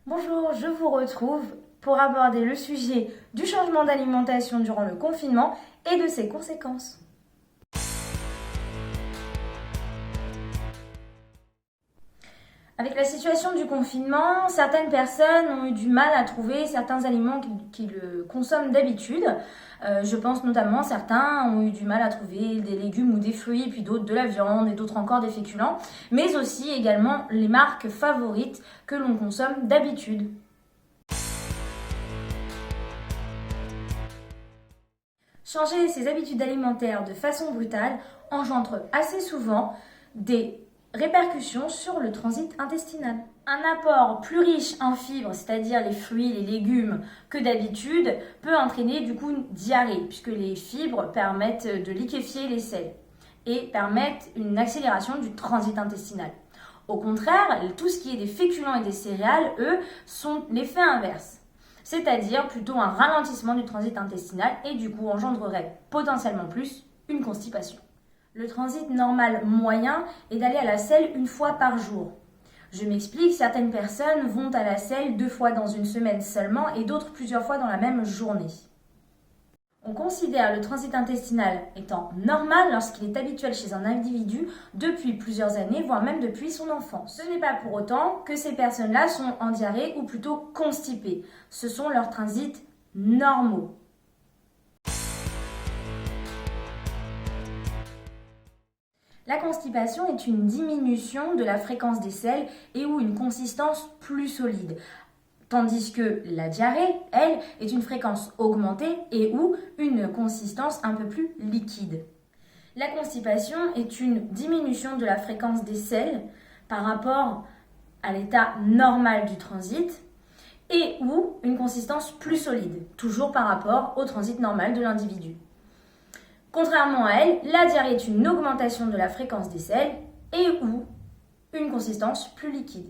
Bonjour, je vous retrouve pour aborder le sujet du changement d'alimentation durant le confinement et de ses conséquences. Avec la situation du confinement, certaines personnes ont eu du mal à trouver certains aliments qu'ils consomment d'habitude. Je pense notamment certains ont eu du mal à trouver des légumes ou des fruits, puis d'autres de la viande et d'autres encore des féculents, mais aussi également les marques favorites que l'on consomme d'habitude. Changer ses habitudes alimentaires de façon brutale engendre assez souvent des répercussions sur le transit intestinal. Un apport plus riche en fibres, c'est-à-dire les fruits, les légumes, que d'habitude, peut entraîner du coup une diarrhée, puisque les fibres permettent de liquéfier les selles et permettent une accélération du transit intestinal. Au contraire, tout ce qui est des féculents et des céréales, eux, sont l'effet inverse. C'est-à-dire plutôt un ralentissement du transit intestinal et du coup engendrerait potentiellement plus une constipation. Le transit normal moyen est d'aller à la selle une fois par jour. Je m'explique, certaines personnes vont à la selle 2 fois dans une semaine seulement et d'autres plusieurs fois dans la même journée. On considère le transit intestinal étant normal lorsqu'il est habituel chez un individu depuis plusieurs années, voire même depuis son enfance. Ce n'est pas pour autant que ces personnes-là sont en diarrhée ou plutôt constipées. Ce sont leurs transits normaux. La constipation est une diminution de la fréquence des selles et ou une consistance plus solide. Tandis que la diarrhée, elle, est une fréquence augmentée et ou une consistance un peu plus liquide. La constipation est une diminution de la fréquence des selles par rapport à l'état normal du transit et ou une consistance plus solide, toujours par rapport au transit normal de l'individu. Contrairement à elle, la diarrhée est une augmentation de la fréquence des selles et ou une consistance plus liquide.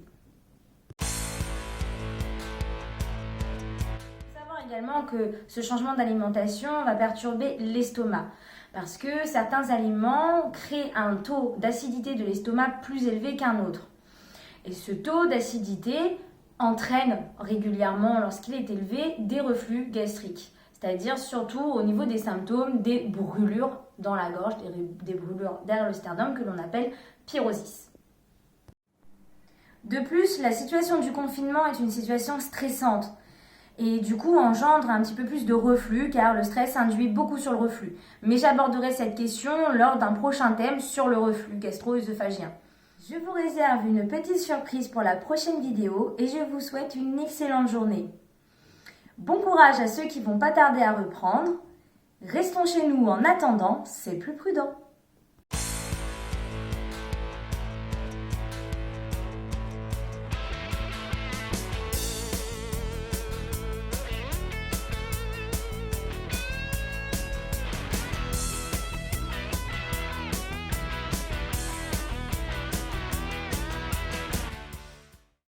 Également que ce changement d'alimentation va perturber l'estomac parce que certains aliments créent un taux d'acidité de l'estomac plus élevé qu'un autre. Et ce taux d'acidité entraîne régulièrement, lorsqu'il est élevé, des reflux gastriques, c'est-à-dire surtout au niveau des symptômes des brûlures dans la gorge, des brûlures derrière le sternum que l'on appelle pyrosis. De plus, la situation du confinement est une situation stressante. Et du coup engendre un petit peu plus de reflux car le stress induit beaucoup sur le reflux. Mais j'aborderai cette question lors d'un prochain thème sur le reflux gastro-œsophagien. Je vous réserve une petite surprise pour la prochaine vidéo et je vous souhaite une excellente journée. Bon courage à ceux qui vont pas tarder à reprendre. Restons chez nous en attendant, c'est plus prudent.